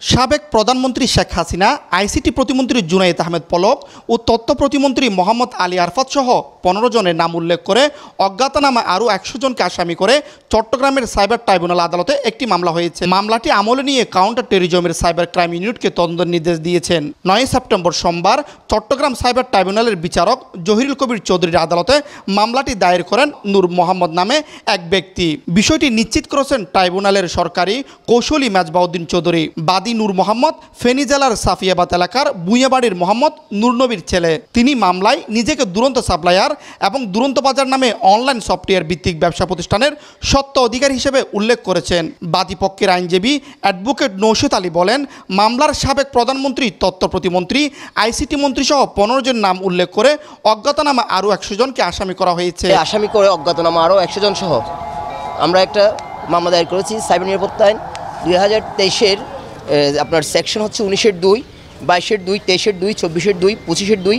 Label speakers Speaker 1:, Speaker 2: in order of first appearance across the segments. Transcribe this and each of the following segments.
Speaker 1: সাবেক প্রধানমন্ত্রী শেখ হাসিনা, আইসিটি প্রতিমন্ত্রী জুনায়েদ আহমেদ পলক ও তথ্য প্রতিমন্ত্রী মোহাম্মদ আলী আরফাত সহ ১৫ জনের নাম উল্লেখ করে অজ্ঞাতনামা আরও ১০০ জনকে আসামি করে চট্টগ্রামের সাইবার ট্রাইব্যুনাল আদালতে একটি মামলা হয়েছে। মামলাটি আমলে নিয়ে কাউন্টার টেরোরিজমের সাইবার ক্রাইম ইউনিটকে তদন্তের নির্দেশ দিয়েছেন। ৯ সেপ্টেম্বর সোমবার চট্টগ্রাম সাইবার ট্রাইব্যুনালের বিচারক জহিরুল কবির চৌধুরীর আদালতে মামলাটি দায়ের করেন নূর মোহাম্মদ নামে এক ব্যক্তি। বিষয়টি নিশ্চিত করেছেন ট্রাইব্যুনালের সরকারি কৌশলী মেজবাউদ্দিন চৌধুরী। বাদী নূর মোহাম্মদ ফেনী জেলার সাফিয়াবাদ এলাকার বুইয়াবাড়ির মোহাম্মদ নূরনবীর ছেলে। তিনি মামলায় নিজেকে দুরন্ত সাপ্লায়ার এবং দুরন্ত বাজার নামে অনলাইন সফটওয়্যার ভিত্তিক ব্যবসা প্রতিষ্ঠানের সত্ত্ব অধিকারী হিসেবে উল্লেখ করেছেন। বাদী পক্ষের আইনজীবী অ্যাডভোকেট নৌশাদ আলী বলেন, মামলার সাবেক প্রধানমন্ত্রী, তথ্য প্রতিমন্ত্রী, আইসিটি মন্ত্রী সহ ১৫ জন নাম উল্লেখ করে অজ্ঞাতনামা আরও ১০০ জনকে আসামি করা হয়েছে।
Speaker 2: আসামি করে অজ্ঞাতনামা আরও ১০০ জন সহ আমরা একটা মামলা দায়ের করেছি সাইবার নিরাপত্তা আইন ২০২৩-এর আপনার সেকশন হচ্ছে ১৯-এর ২, ২২-এর ২, ২৩-এর ২, ২৪-এর ২, ২৫-এর ২,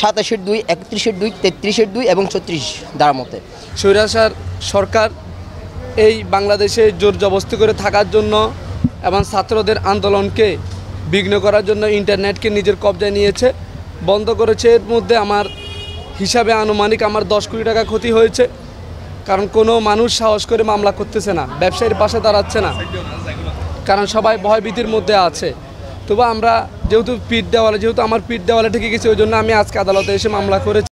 Speaker 2: ২৭-এর ২, ৩১-এর ২, ৩৩-এর ২ এবং ৩৬ ধারার মতে।
Speaker 3: স্বৈরাচার সরকার এই বাংলাদেশে জোর জবরদস্তি করে থাকার জন্য এবং ছাত্রদের আন্দোলনকে বিঘ্ন করার জন্য ইন্টারনেটকে নিজের কবজায় নিয়েছে, বন্ধ করেছে। এর মধ্যে আমার হিসাবে আনুমানিক আমার ১০ কোটি টাকা ক্ষতি হয়েছে, কারণ কোনো মানুষ সাহস করে মামলা করতেছে না, ব্যবসায়ীর পাশে দাঁড়াচ্ছে না, কারণ সবাই ভয়ভীতির মধ্যে আছে। তবু আমরা যেহেতু আমার পিঠ দেওয়ালে ঠেকে গেছি, ওই জন্য আমি আজকে আদালতে এসে মামলা করেছি।